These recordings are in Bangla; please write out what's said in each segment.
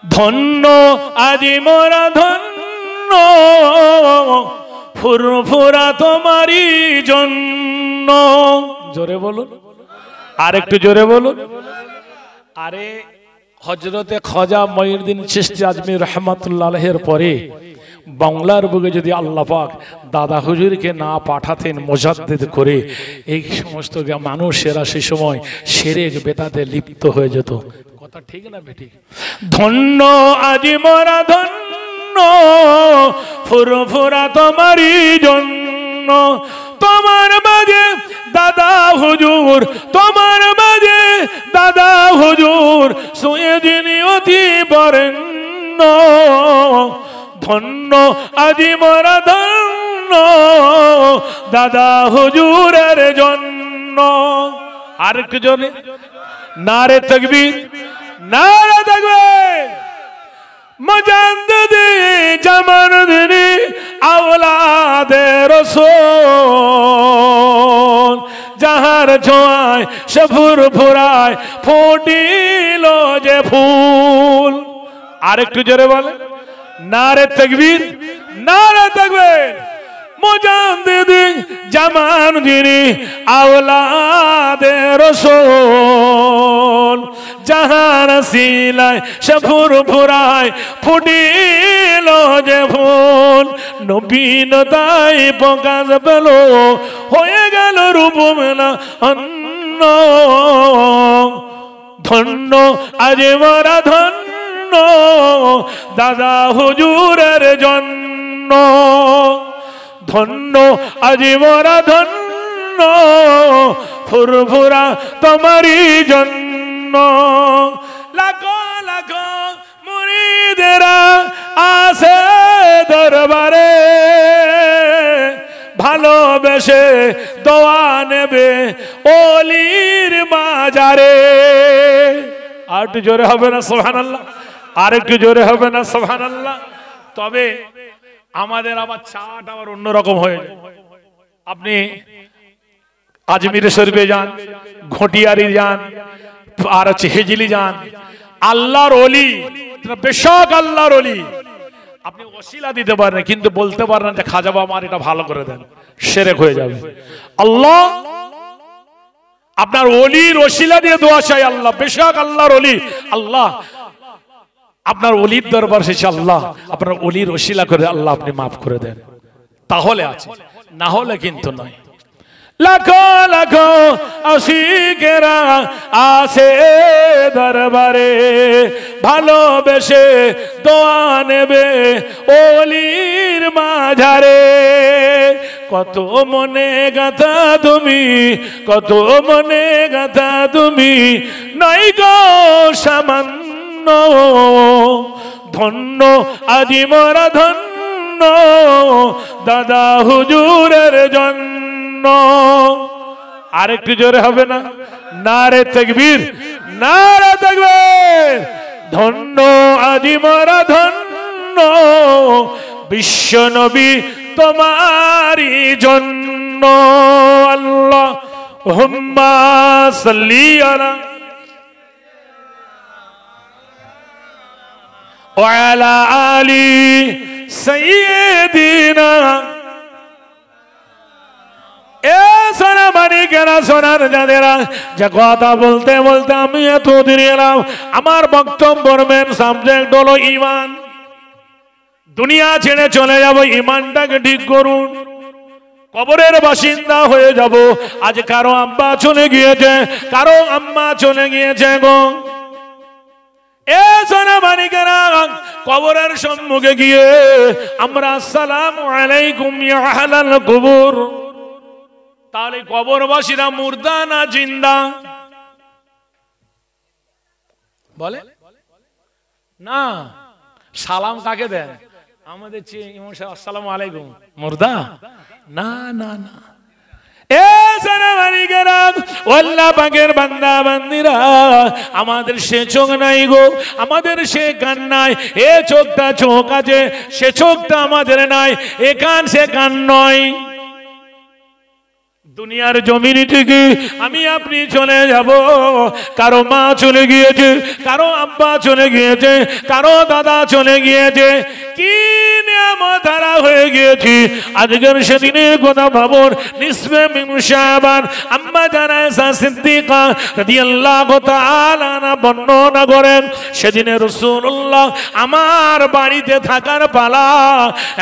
ধন্য আজি মোরা ধন্য ফুরফুরা তোমারই জন্য। জোরে বলুন, আর একটু জোরে বলুন। আরে হযরতে খাজা মঈনুদ্দিন চিশতি আজমি রহমাতুল্লাহ আলাইহির পরে বাংলার বুকে যদি আল্লাহ পাক দাদা হুজুরকে না পাঠাতেন মুজাদ্দিদ করে, এই সমস্ত মানুষেরা সেই সময় শিরক বেদাতে লিপ্ত হয়ে যেত। কথা ঠিক না বেঠিক? ধন্য আজি মোরা ধন্য ফুরফুরা তোমারই জন্য। তোমার মাঝে দাদা হুজুর, তোমার মাঝে দাদা হুজুর শুয়ে যিনি অতি বরেণ্য। ধন্য আজি মোরা ধন্য দাদা হুজুরের জন্য। আর একটু জোরে নারে তাকবীর, নারে তাকবীর। মুজাদ্দিদ জামানুদ্দিন আওলাদে রাসূল, যাহার ছোঁয়ায় সে ফুরফুরায় ফুটিল যে ফুল। আর একটু জোরে বলে নারে তাকবীর, নারে তাকবীর। মুজাদ্দিদ জামানুদ্দিন আওলাদে রাসূল, যাহার সিলায় সে ফুরফুরায় ফুটিল যে ফুল। নবীনতাই প্রকাশ পেল, হয়ে গেল রূপমেলা অন্য। ধন্য আজ মোরা ধন্য দাদা হুজুরের জন্য। ধন্য আজ মোরা ধন্য ফুরফুরা তোমারই জন্য। লাখো লাখো মুরিদেরা আসে দরবারে, ভালোবেসে দোয়া নেবে ওলির মাজারে। আর একটু জোরে হবে না সুবহানাল্লাহ? আর একটু জোরে হবে না সুবহানাল্লাহ? তবে আমাদের আবার চাট আবার অন্যরকম হয়ে যায়। আপনি আজমির শরীফে যান, ঘটিয়ারি যান, আর হচ্ছে হেজলি যান, আল্লাহর ওলি, বেশক আল্লাহর ওলি, আপনি ওসিলা দিতে পারেন কিন্তু বলতে পারেন যে খাজা বাবা আমার এটা ভালো করে দেন, শিরক হয়ে যাবে। আল্লাহ আপনার ওলির ওসিলা দিয়ে দোয়া চাই, আল্লাহ বেশক আল্লাহর ওলি, আল্লাহ আপনার ওলির দরবার শেষে আল্লাহ আপনার ওলির ওসিলা করে আল্লাহ আপনি মাফ করে দেন, তাহলে আছে, না হলে কিন্তু নয়। লাখো লাখো আশিকেরা আসে দরবারে, ভালোবেসে দোয়া নেবে ওলির মাঝারে। কত মনে গাথা তুমি, কত মনে গাথা তুমি, নাই গো সামান্য। ধন্য আজি মোরা ধন্য দাদা হুজুরের জন্য। আরেকটু জোরে হবে না? নারে তাকবীর, নারে তাকবীর। ধন্য আজি মোরা ধন্য বিশ্ব নবী তোমারই জন্য। আল্লাহুম্মা সাল্লি আলা ওয়া আলা আলি সাইয়্যিদিনা। এ সোনা মানিকেরা, সোনার যাদেরা, যে কথা বলতে বলতে আমি এত দূরে এলাম, আমার বক্তব্যের মেন সাবজেক্ট হলো ঈমান। দুনিয়া ছেড়ে চলে যাব, ঈমানটাকে ঠিক করুন। কবরের বাসিন্দা হয়ে যাব। আজ কারো আব্বা চলে গিয়েছে, কারো আম্মা চলে গিয়েছে গো। এ সোনা মানিকেরা, কবরের সম্মুখে গিয়ে আমরা আসসালামু আলাইকুম ইয়া আহলাল কুবুর। তাহলে কবরবাসীরা মুর্দা না জিন্দা? বলে না। সালাম কাকে দেন? আমাদের ইমাম সাহেব আসসালামু আলাইকুম, মুর্দা? না না না। এ সোনা মানিকেরা, আল্লাহ পাকের বান্দা বান্দিরা, আমাদের সে চোখ নাই গো, আমাদের সে কান নাই। এ চোখটা চোখ আছে, সে চোখটা আমাদের নাই। এ কান সে কান নয়। দুনিয়ার জমিন থেকে আমি আপনি চলে যাব, কারো মা চলে গিয়েছে, কারো আব্বা চলে গিয়েছে, কারো দাদা চলে গিয়েছে, কি নিয়ামত ধারা হয়ে গিয়েছি। আজকের সেদিনের কথা ভাবুন। নিসফে মিন শাবান আম্মা জানা আয়েশা সিদ্দিকা রাদিয়াল্লাহু তাআলা আনহা বর্ণনা করেন, সেদিনে রাসূলুল্লাহ আমার বাড়িতে থাকার পালা।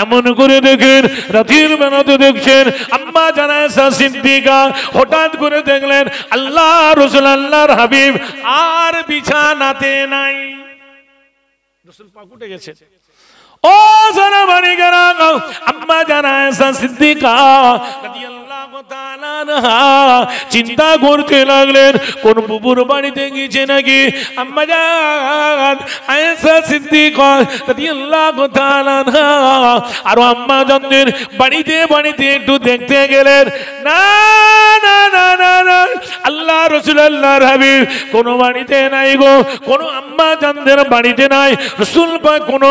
এমন করে দেখেন, রাতের বেলাতে দেখছেন আম্মা জানা আয়েশা সিদ্দিকা হঠাৎ করে দেখলেন আল্লাহ রাসূল আল্লাহর হাবিব আর বিছানাতে নাই। রাসূল পাক উঠে গেছে। ও যারা মানিকেরা, আম্মা জানা আয়েশা সিদ্দিকা রাদিয়াল্লাহু তাআলা আনহা চিন্তা করতে লাগলেন কোন বুবুর বাড়িতে গিয়েছে নাকি। আম্মা জান আয়েশা সিদ্দিকা রাদিয়াল্লাহু তাআলা আনহা আর আম্মা জানদের বাড়িতে বাড়িতে একটু দেখতে গেলেন। না না না না না, আল্লাহ রাসূল আল্লাহর হাবিব কোন বাড়িতে নাই গো, কোন আম্মা জানদের বাড়িতে নাই। রাসূল পাক কোন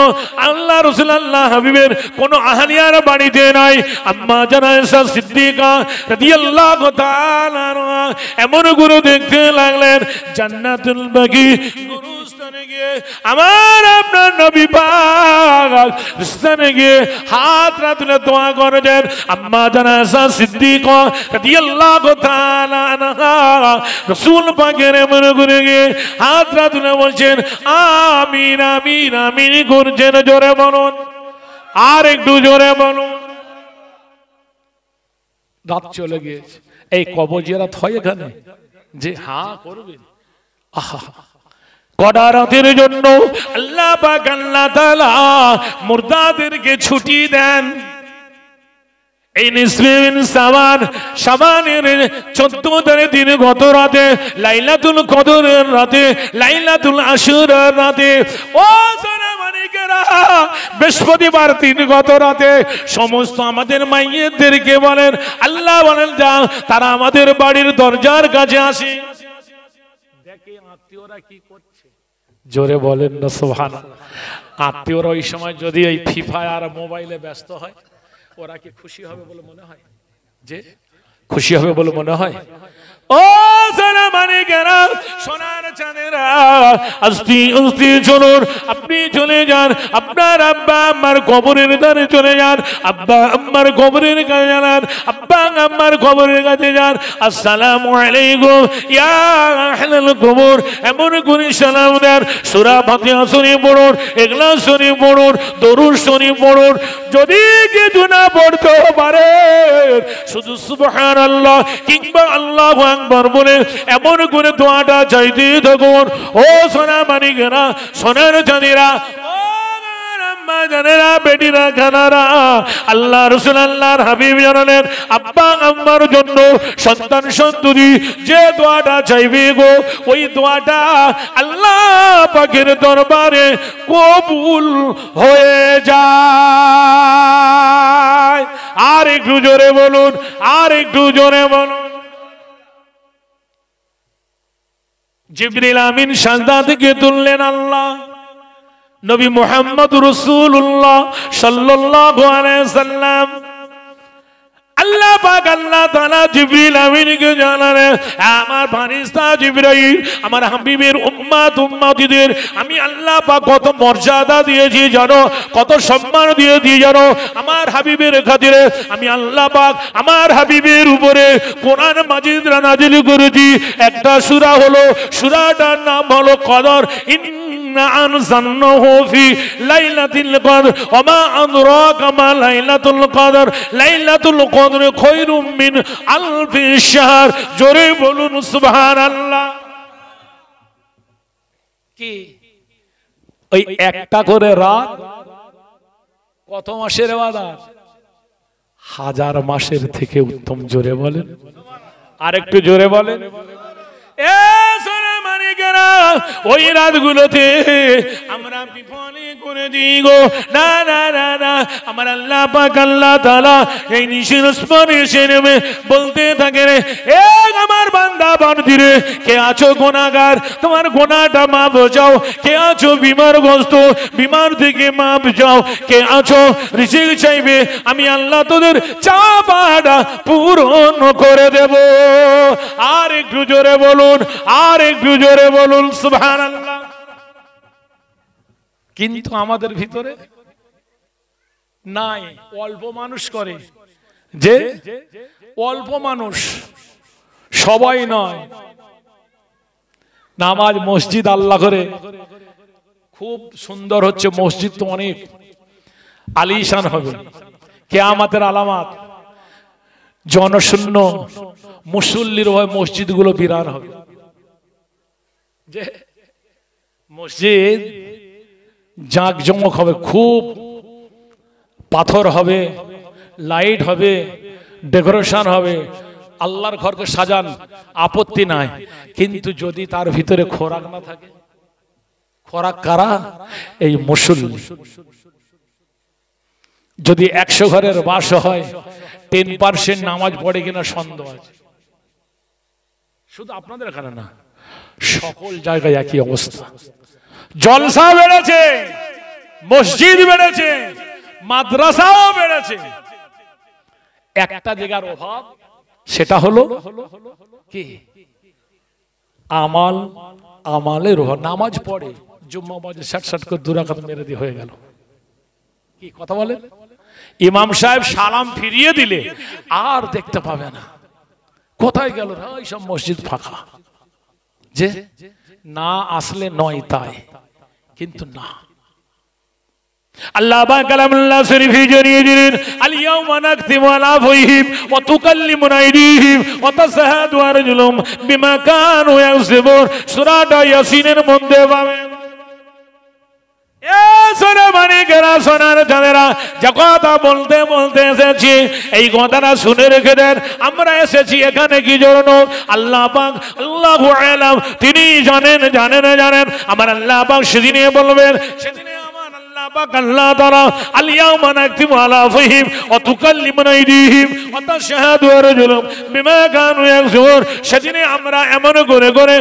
আল্লাহ রাসূল আল্লাহ হাবিবের কোন আহলিয়ার বাড়িতে নাই। আম্মা জানা আয়েশা সিদ্দিকা রাদিয়াল্লাহু তাআলা আনহা এমন করে দেখতে লাগলেন জান্নাতুল বাকি গুরুস্থানে গিয়ে আমার আপনার নবী পাক স্থানে গিয়ে হাত তুলে দোয়া করেছেন। আম্মা জানা আয়েশা সিদ্দিকা রাদিয়াল্লাহু তাআলা আনহা রাসূল পাকের এমন করে গিয়ে হাত তুলে বলছেন আমিন আমিন আমিন করছেন। জোরে বলুন, আর একটু জোরে বলুন। রাত চলে গিয়েছে, এই কবজিয়াত হয় এখানে যে হ্যাঁ করবেন। আহা, কটা রাতের জন্য আল্লাহ পাক আল্লাহ তাআলা মুর্দাদেরকে ছুটি দেন। এই নিসফে মিন শাবান, শাবানের 14 তারিখ দিন গত রাতে লাইলাতুল কদরের রাতে, লাইলাতুল আশুরার রাতে, ও সোনা মানিকেরা বৃহস্পতিবার দিন গত রাতে সমস্ত আমাদের মাইয়েদেরকে বলেন, আল্লাহ বলেন যা তারা আমাদের বাড়ির দরজার কাছে আসে, দেখে আত্মীয়রা কি করছে। জোরে বলেন না সুবহানাল্লাহ। আত্মীয়রা ওই সময় যদি এই ফিফা আর মোবাইলে ব্যস্ত হয়, ওরা কি খুশি হবে বলে মনে হয়? যে খুশি হবে বলে মনে হয়? ও সোনা মানিকেরা, সোনার চাঁদেরা, আস্তে আস্তে চলুন, আপনি চলে যান আপনার আব্বা আম্মার কবরের ধারে চলে যান, আব্বা আম্মার কবরের কাছে যান, আব্বা আম্মার কবরের কাছে যান। আসসালামু আলাইকুম ইয়া আহলাল কবর এমন করে সালাম দেন। সূরা ফাতিহা শরীফ পড়ুন, ইখলাস শরীফ পড়ুন, দরুদ শরীফ পড়ুন। যদি কিছু না পড়তে পারে শুধু সুবহানাল্লাহ কিংবা আল্লাহু আকবার বলে এমন করে দোয়াটা চাইতে থাকুন। ও সোনা মানিকেরা, সোনার চাঁদেরা, জানেরা, বেটিরা, খানারা, আল্লাহ রাসূল আল্লাহর হাবিব জানালেন আব্বা আম্মার জন্য সন্তান সন্ততি যে দোয়াটা চাইবে গো, ওই দোয়াটা আল্লাহ পাকের দরবারে কবুল হয়ে যায়। আর একটু জোরে বলুন, আর একটু জোরে বলুন। জিবরিল আমিন সাজদা থেকে তুললেন আল্লাহ নবী মুহাম্মদ রাসূলুল্লাহ সাল্লাল্লাহু আলাইহি সাল্লাম। আল্লাহ পাক আল্লাহ তাআলা জিবরিল আমিনকে জানালেন আমার ফেরেশতা জিবরাইল আমার হাবিবের উম্মত উম্মতিদের আমি আল্লাহ পাক কত মর্যাদা দিয়েছি জানো, কত সম্মান দিয়েছি জানো। আমার হাবিবের খাতিরে আমি আল্লাহ পাক আমার হাবিবের উপরে কোরআন মাজিদ নাযিল করেছি। একটা সূরা হলো, সূরাটার নাম হলো কদর। আনজালনাহু ফি লাইলাতুল কদর ওয়া মা আদরাকা মা লাইলাতুল কদর লাইলাতুল কদর খায়রুম মিন আলফি শাহর। জোরে বলুন সুবহানাল্লাহ। কি ওই একটা করে রাত কত মাসের ইবাদত? 1000 মাসের থেকে উত্তম। জোরে বলেন, আরেকটু জোরে বলেন। এ সোনা মানিক মালিকেরা ওই রাতগুলোতে আমরা বিফলে করে দিই গো। না না না না, আমার আল্লাহ পাক আল্লাহ তাআলা এই নিশির স্মরণে এসে নেমে বলতে থাকে রে, এ আমার বান্দা বান্দিরে, কে আছো গুনাহগার, তোমার গুনাহটা মাফ চাও। কে আছো বিমারগ্রস্ত, বিমার থেকে মাফ চাও। কে আছো রিজিক চাইবে, আমি আল্লাহ তোদের চাওয়াটা পূরণ করে দেব। আর একটু জোরে বলুন, আর একটু জোরে বলুন সুবহানাল্লাহ। কিন্তু আমাদের ভিতরে নাই, অল্প মানুষ করে, যে অল্প মানুষ, সবাই নয়। নামাজ মসজিদ আল্লাহ করে খুব সুন্দর হচ্ছে, মসজিদ তো অনেক আলিশান হবে, কিয়ামতের আলামত, জনশূন্য মুসল্লির হয় মসজিদগুলো বিরান হবে। যে মসজিদ জাঁকজমক হবে, খুব পাথর হবে, লাইট হবে, ডেকোরেশন হবে, আল্লাহর ঘরকে সাজান, আপত্তি নাই। কিন্তু যদি তার ভিতরে খোরাক না থাকে, খোরাক কারা? এই মুসল্লি। যদি 100 ঘরের বাস হয়, 10% নামাজ পড়ে কিনা সন্দেহ আছে। শুধু আপনাদের এখানে না, সকল জায়গায় একই অবস্থা। জলসা বেড়েছে, মসজিদ বেড়েছে, মাদ্রাসাও বেড়েছে, একটা জায়গার অভাব, সেটা হলো কি? আমাল। আমালের অভাব। নামাজ পড়ে, জুম্মা বাজে 60 করে 2 রাকাত মেরে দিয়ে হয়ে গেল। কি কথা বলেন? ইমাম সাহেব সালাম ফিরিয়ে দিলে আর দেখতে পাবে না, কোথায় গেল? ওই সব মসজিদ ফাঁকা। যে না আসলে নয় তাই, কিন্তু না। আল্লাহ পাক কালামুল্লাহ শরীফে জানিয়ে দিলেন, আল ইয়াউমা নাকতিমু আলা আফওয়াহিহিম ওয়া তুকাল্লিমুনা আইদিহিম ওয়া তাশহাদু আরজুলুহুম বিমা কানু ইয়াকসিবুন। সূরাটা ইয়াসিনের মধ্যে পাবেন। যে কথা বলতে বলতে এসেছি, এই কথাটা শুনে রেখে দেন। আমরা এসেছি এখানে কি জন্য? আল্লাহ পাক আল্লাহু আ'লাম, তিনি জানেন, জানেন, জানেন। আমার আল্লাহ পাক সেদিনে বলবেন, সেদিনে আমার আল্লাহ পাক আল্লাহ তাআলা আল ইয়াউমা নাকতিমু আলা আফওয়াহিহিম ওয়া তুকাল্লিমুনা আইদিহিম ওয়া তাশহাদু আরজুলুহুম বিমা কানু ইয়াকসিবুন। সেদিনে আমরা এমন করে করে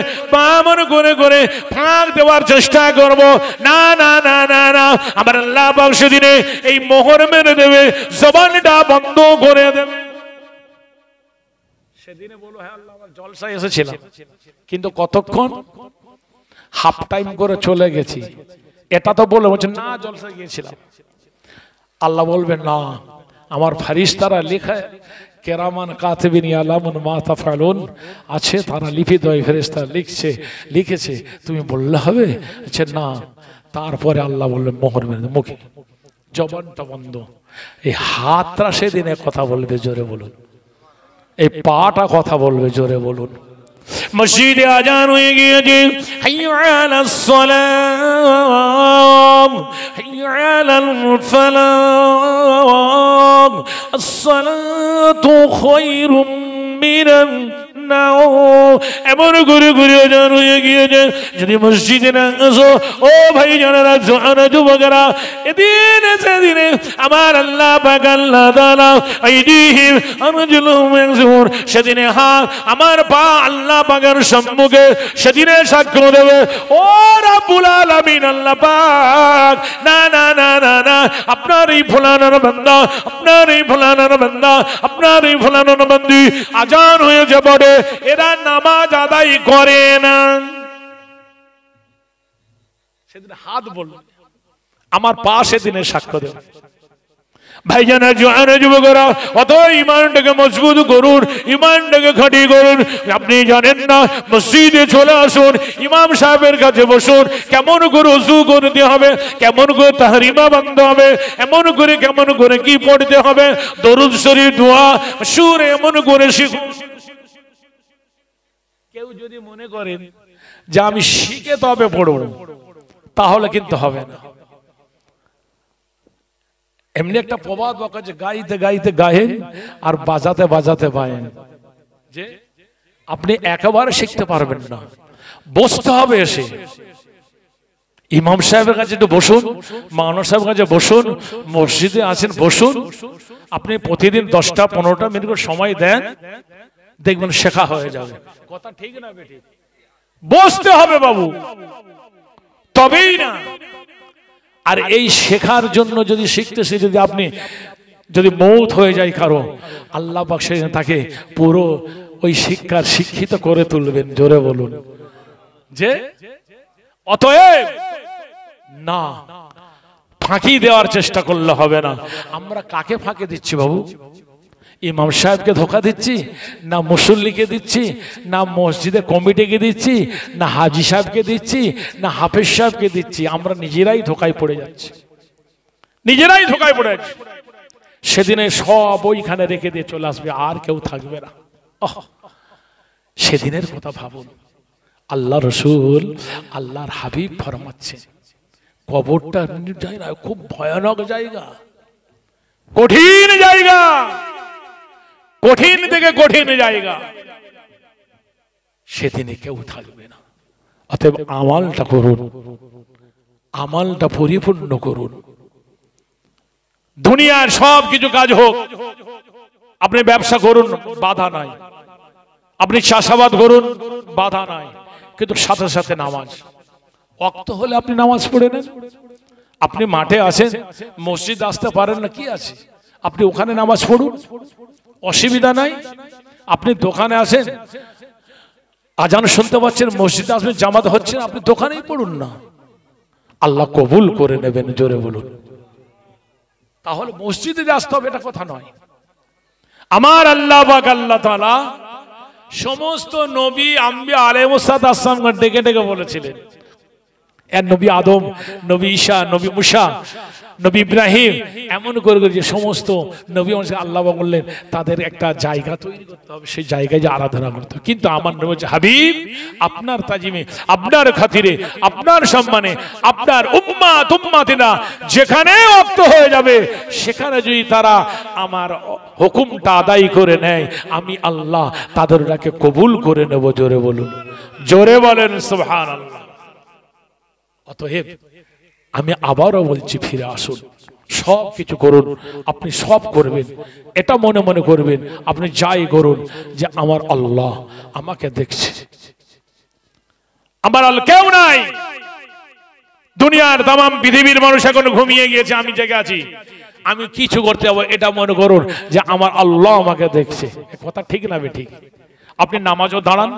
এমন করে করে ফাঁক দেওয়ার চেষ্টা করব। না না না না না, আমার আল্লাহ পাক সেদিনে এই মোহর মেরে দেবে, জবানটা বন্ধ করে দেবে। সেদিনে বলো, হ্যাঁ আল্লাহ আমার জলসায় এসেছিলাম, কিন্তু কতক্ষণ? হাফ টাইম করে চলে গেছি। এটা তো বলে বলছে না জলসায় গিয়েছিলাম। আল্লাহ বলবেন না, আমার ফারিস্তারা লেখা কেরামান কাতিবিন ইয়ালামুন মা তাফআলুন আছে, তারা লিপিত ফেরেশতা লিখেছে, তুমি বললে হবে? আচ্ছা না। তারপরে আল্লাহ বললেন মোহর মেরে মুখে, জবানটা বন্ধ। এই হাতটা সেদিনে কথা বলবে, জোরে বলুন। এই পাটা কথা বলবে, জোরে বলুন। মসজিদে আজান হয়ে গিয়েছে, হাইয়া আলাস সালাম, হাইয়া আলাল ফালাহ, আস-সালাতু খায়রুম মিনান নাওম। এমন ঘুরে ঘুরে আজান হয়ে গিয়েছে। যদি মসজিদে না আসো, ও ভাই জানেরা, যুবকেরা, এদিন সেদিনে আমার আল্লাহ পাক আল্লাহ তাআলা আইদিহিম আরজুলুহুম ইয়াকসিবুন, সেদিনে হাত আমার পা আল্লাহ পাকের সম্মুখে সেদিনে সাক্ষ্য দেবে, ও রাব্বুল আলামিন আল্লাহ পাক, না না না না না, আপনার এই ফুলানার বান্দা, আপনার এই ফুলানার বান্দা, আপনার এই ফুলানার বান্দি আজান হয়েছে বটে, এরা নামাজ আদায় করে না। সেদিন হাত বলল, আমার পা সেদিনে সাক্ষ্য দেবে। ভাইজানা জোয়ান যুবকরা, অত ইমানটাকে মজবুত করুন, ইমানটাকে খাঁটি করুন। আপনি জানেন না, মসজিদে চলে আসুন, ইমাম সাহেবের কাছে বসুন। কেমন করে ওযু করতে হবে, কেমন করে তাহরিমা বাঁধতে হবে, এমন করে কেমন করে কি পড়তে হবে, দরুদ শরীফ, দোয়া, সুর এমন করে শিখুন। কেউ যদি মনে করেন যে আমি শিখে তবে পড়ব, তাহলে কিন্তু হবে না। এমনি একটা প্রবাদ বকা যে গাইতে গাইতে গায়েন আর বাজাতে বাজাতে বায়েন, যে আপনি একেবারে শিখতে পারবেন না। বসতে হবে এসে ইমাম সাহেবের কাছে একটু বসুন, মাওলানা সাহেবের কাছে বসুন, মসজিদে আছেন বসুন। আপনি প্রতিদিন 10-15 মিনিট করে সময় দেন, দেখবেন শেখা হয়ে যাবে। কথা ঠিক না বেটি? বসতে হবে বাবু, তবেই না। আর এই শেখার জন্য যদি শিখতেছে, যদি আপনি যদি মৌত হয়ে যায় কারো, আল্লাহ পাক সেখানে তাকে পুরো ওই শিক্ষার শিক্ষিত করে তুলবেন। জোরে বলুন যে অতএব না ফাঁকি দেওয়ার চেষ্টা করলে হবে না। আমরা কাকে ফাঁকি দিচ্ছি বাবু? ইমাম সাহেবকে ধোকা দিচ্ছি, না মুসল্লিকে দিচ্ছি, না মসজিদে কমিটিকে দিচ্ছি, না হাজি সাহেবকে দিচ্ছি, না হাফেজ সাহেবকে দিচ্ছি? আমরা নিজেরাই ধোকায় পড়ে যাচ্ছি, নিজেরাই ধোকায় পড়ে যাচ্ছি। সেদিনে সব ওইখানে রেখে দিয়ে চলে আসবে, আর কেউ থাকবে না। সেদিনের কথা ভাবুন। আল্লাহ রসুল, আল্লাহর হাবিব ফরমাচ্ছে, কবরটা জায়গা খুব ভয়ানক জায়গা, কঠিন জায়গা, কঠিন থেকে কঠিন জায়গা। সেদিনে কেউ থাকবে না। অতএব আমালটা করুন, আমালটা পরিপূর্ণ করুন। দুনিয়ার সব কিছু কাজ হোক, আপনি ব্যবসা করুন, বাধা নাই। আপনি চাষাবাদ করুন, বাধা নাই। কিন্তু সাথে সাথে নামাজ, ওয়াক্ত হলে আপনি নামাজ পড়ে নেন। আপনি মাঠে আছেন, মসজিদ আসতে পারেন না, কি আছে, আপনি ওখানে নামাজ পড়ুন, অসুবিধা নাই। আপনি দোকানে আছেন, আজান শুনতে পাচ্ছেন, মসজিদে আসবেন, জামাত হচ্ছে, আপনি দোকানেই পড়ুন না, আল্লাহ কবুল করে নেবেন। জোরে বলুন। তাহলে মসজিদে আসতে হবে এটা কথা নয়। আমার আল্লাহ পাক আল্লাহ তাআলা সমস্ত নবী আম্বিয়া আলাইহিস সালাম ডেকে ডেকে বলেছিলেন, নবী আদম, নবী ঈসা, নবী মুসা, নবী ইব্রাহিম, এমন করে যে সমস্ত নবী আল্লাহ বললেন তাদের একটা জায়গা তৈরি করতে হবে, সেই জায়গায় যে আরাধনা করতে হবে। কিন্তু আমার নবী হাবিব, আপনার তাজিমে, আপনার খাতিরে, আপনার সম্মানে, আপনার উম্মাত উম্মাতিনা যেখানে ওয়াক্ত হয়ে যাবে, সেখানে যদি তারা আমার হুকুমটা আদায় করে নেয়, আমি আল্লাহ তাদেরকে কবুল করে নেব। জোরে বলুন, জোরে বলেন সুবহানাল্লাহ। অতএব আমি আবারও বলছি, ফিরে আসুন, সব কিছু করুন, আপনি সব করবেন, এটা মনে মনে করবেন, আপনি যাই করুন যে আমার আল্লাহ আমাকে দেখছে, আমার আল্লাহ কেউ নাই। দুনিয়ার তামাম পৃথিবীর মানুষ এখন ঘুমিয়ে গিয়েছে, আমি জেগে আছি, আমি কিছু করতে যাবো, এটা মনে করুন যে আমার আল্লাহ আমাকে দেখছে। কথা ঠিক না ঠিক? আপনি নামাজও দাঁড়ান,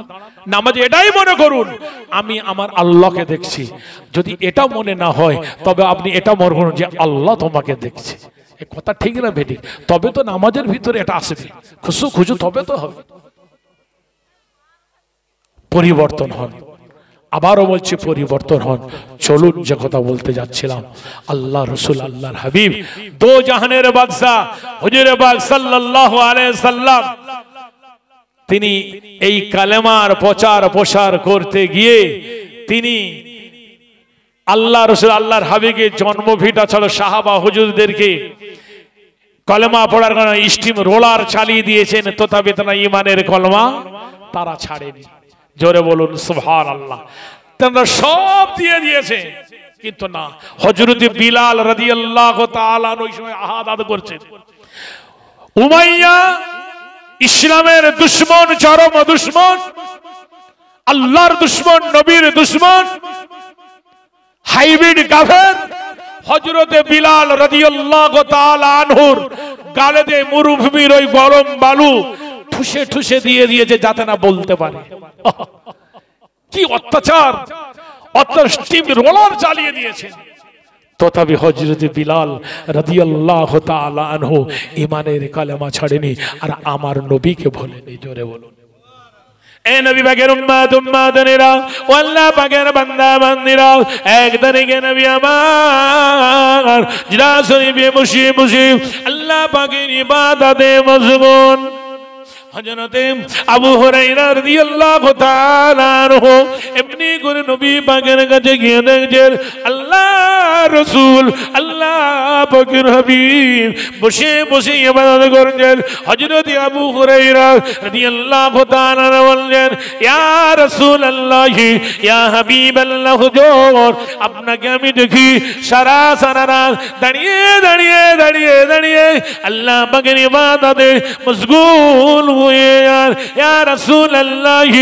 নামাজে এটাই মনে করুন আমি আমার আল্লাহকে দেখছি। যদি এটা মনে না হয়, তবে আপনি এটা মনে করুন যে আল্লাহ তোমাকে দেখছে। এ কথা ঠিক না বেটি? তবে তো নামাজের ভিতরে এটা আসবে, খুশু খুশু, তবে তো হবে। পরিবর্তন হন, আবারও বলছি পরিবর্তন হন। চলুন, যে কথা বলতে যাচ্ছিলাম, আল্লাহ রসুল, আল্লাহর হাবিব, দো জাহানের বাদশা হুজুরে পাক সাল্লাল্লাহু আলাইহি সাল্লাম, তিনি এই কালেমার প্রচার প্রসার করতে গিয়ে তিনি আল্লাহ রসুল, আল্লাহর হাবিবের জন্মভিটা ছিল সাহাবা হুজুরদেরকে কলেমা পড়ার কারণে স্টিম রোলার চালিয়ে দিয়েছেন, তথাপি তারা ইমানের কলমা তারা ছাড়েনি। জোরে বলুন সুবহানাল্লাহ। তারা সব দিয়ে দিয়েছে, কিন্তু না, হযরত বিলাল রাদিয়াল্লাহু তাআলা ওই সময় আহাদ করছেন। উমাইয়া ইসলামের দুশ্মন, চরম দুশ্মন, আল্লাহর দুশ্মন, নবীর দুশ্মন, হাইব্রিড কাফের। হযরত বিলাল রাদিয়াল্লাহু তাআলা আনহুর গালে দিয়ে মরুভূমির ওই গরম বালু ঠুসে ঠুসে দিয়ে দিয়েছে, যাতে না বলতে পারে। কি অত্যাচার, স্টিম রোলার চালিয়ে দিয়েছে। তথাপি হযরত বিলাল রাদিয়াল্লাহু তাআলা আনহু ঈমানের কালেমা ছাড়েনি, আর আমার নবীকে ভুলেনি। জোরে বলুন। এ নবী পাকের উম্মত উম্মাদানেরা, ও আল্লাহ পাকের বান্দা বান্দিরা, এক তারিখে নবী আমার জিলা শরীফে বসে বসে আল্লাহ পাকের ইবাদতে মশগুল। হযরতে আবু হুরায়রা রাদিয়াল্লাহু তাআলা আনহু এমনি করে নবী পাকের কাছে গিয়ে দেখছেন আল্লাহর রাসূল আল্লাহ পাকের হাবিব বসে বসে ইবাদত করছেন। হযরত আবু হুরায়রা রাদিয়াল্লাহু তাআলা বললেন, ইয়া রাসূলুল্লাহ ইয়া হাবিবাল্লাহ, হুজুর আপনাকে আমি দেখি সারা রাত দাঁড়িয়ে দাঁড়িয়ে দাঁড়িয়ে দাঁড়িয়ে আল্লাহ পাকের ইবাদতে মশগুল হয়ে যান। ইয়া রাসূলুল্লাহ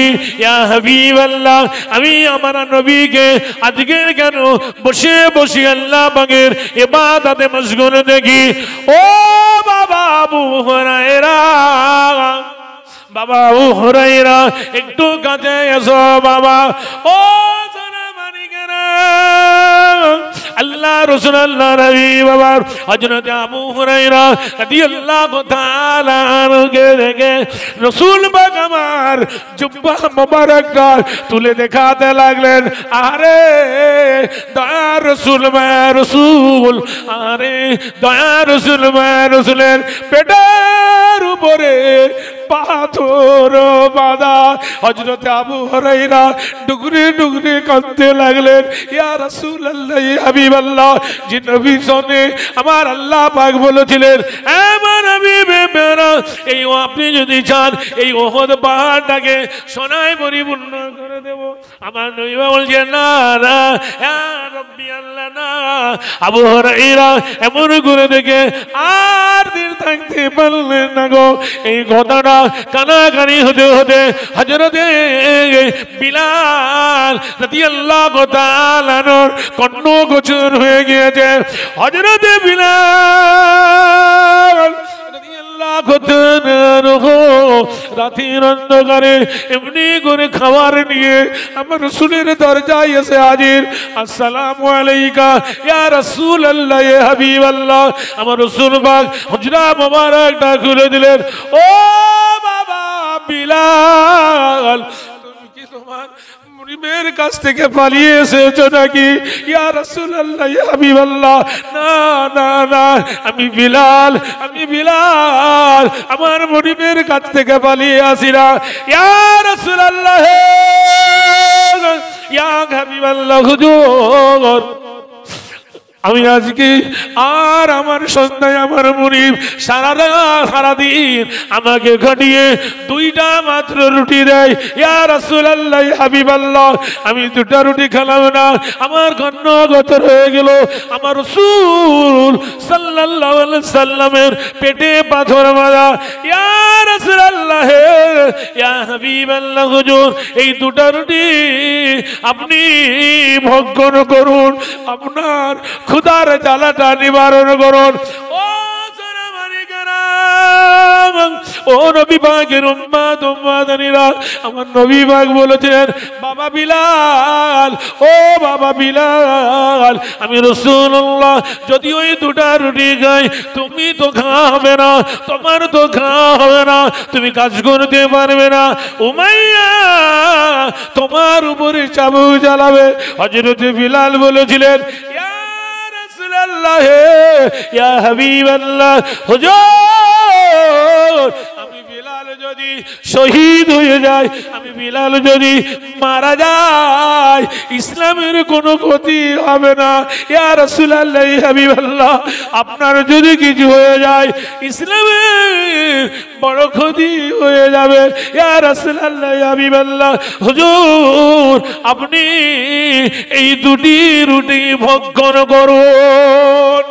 ইয়া হাবিবাল্লাহ, আমি আমার নবীকে আজকে কেন বসে বসে আল্লাহ পাকের ইবাদতে মশগুল দেখি? ও বাবা আবু হুরায়রা, বাবা আবু হুরায়রা একটু কাছে এসো বাবা। ও আল্লাহ রাসূল আল্লাহ নবী বাবা হযরত আবু হুরায়রা রাদিয়াল্লাহু তাআলা আনহুকে দেখে রাসূল পাক আমার জুব্বা মোবারকটা তুলে দেখাতে লাগলেন। আরে দয়ার রাসূল রাসূল, আরে দয়ার রাসূল রাসূলের পেটের উপরে পাথর বাঁধা। হযরত আবু হুরায়রা ডুগরে ডুগরে কাঁদতে লাগলেন, ইয়া রাসূলুল্লাহ ইয়া হাবিবাল্লাহ, যে নবী শুনে আমার আল্লাহ পাক বলেছিলেন, আমার হাবিব মেরা, এই আপনি যদি চান এই উহুদ পাহাড়টাকে সোনায় পরিপূর্ণ করে দেব। আমার নবী বলছেন, না না ইয়া রাব্বি আল্লাহ না। আবু হুরায়রা এমন করে দেখে আর দিন থাকতে পারলেন না গো। এই ঘটনা কানাকানি হতে হতে হযরতে বিলাল রাদিয়াল্লাহু তাআলা কর্ণ গোচর হয়ে গিয়েছে। হযরতে বিলাল রাতের অন্ধকারে এমনি করে খাবার নিয়ে আমার রাসূলের দরজায় এসে হাজির। আসসালামু আলাইকা ইয়া রাসূলুল্লাহ ইয়া হাবিবাল্লাহ। আমার রাসূল পাক হুজরা মোবারকটা খুলে দিলেন। ও বাবা বিলাল, তুমি কি তোমার মুরিবের কাছ থেকে পালিয়ে এসেছো নাকি? ইয়া রাসূলুল্লাহ ইয়া হাবিবাল্লাহ, না না না, আমি বিলাল, আমি বিলাল আমার মুরিবের কাছ থেকে পালিয়ে আসি না। ইয়া রাসূলুল্লাহ ইয়া হাবিবাল্লাহ, হুজুর আমি আজকে আর আমার সন্ধ্যায় আমার মুনিব সারাদিন আমাকে ঘটিয়ে দুইটা মাত্র রুটি দেয়। ইয়া রাসূলুল্লাহ ইয়া হাবিবাল্লাহ, আমি দুটা রুটি খেলাম না, আমার কর্ণ গোচর হয়ে গেল। আমার রাসূল সাল্লাল্লাহু আলাইহি সাল্লামের পেটে পাথর বাঁধা। ইয়া রাসূলুল্লাহ ইয়া হাবিবাল্লাহ, হুজুর এই দুটা রুটি আপনি ভক্ষণ করুন, আপনার ক্ষুধার জ্বালাটা নিবারণ করুন। ও নবী পাকের উম্মত উম্মতানিরা, আমার নবী পাক বলেছেন, বাবা বিলাল, ও বাবা বিলাল, আমি রাসূলুল্লাহ যদি ওই দুটা রুটি খাই তুমি তো খাবে না, তোমার তো খাওয়া হবে না, তুমি কাজ করতে পারবে না, উমাইয়া তোমার উপরে চাবুক চালাবে। হযরত বিলাল বলেছিলেন, ইয়া রাসূলুল্লাহ ইয়া হাবিবাল্লাহ, হুজুর আমি বিলাল যদি শহীদ হয়ে যায়, আমি বিলাল যদি মারা যায়, ইসলামের কোনো ক্ষতি হবে না। ইয়া রাসূলুল্লাহ ইয়া হাবিবাল্লাহ, আপনার যদি কিছু হয়ে যায় ইসলামের বড় ক্ষতি হয়ে যাবে। ইয়া রাসূলুল্লাহ ইয়া হাবিবাল্লাহ, হুজুর আপনি এই দুটি রুটি ভক্ষণ করুন।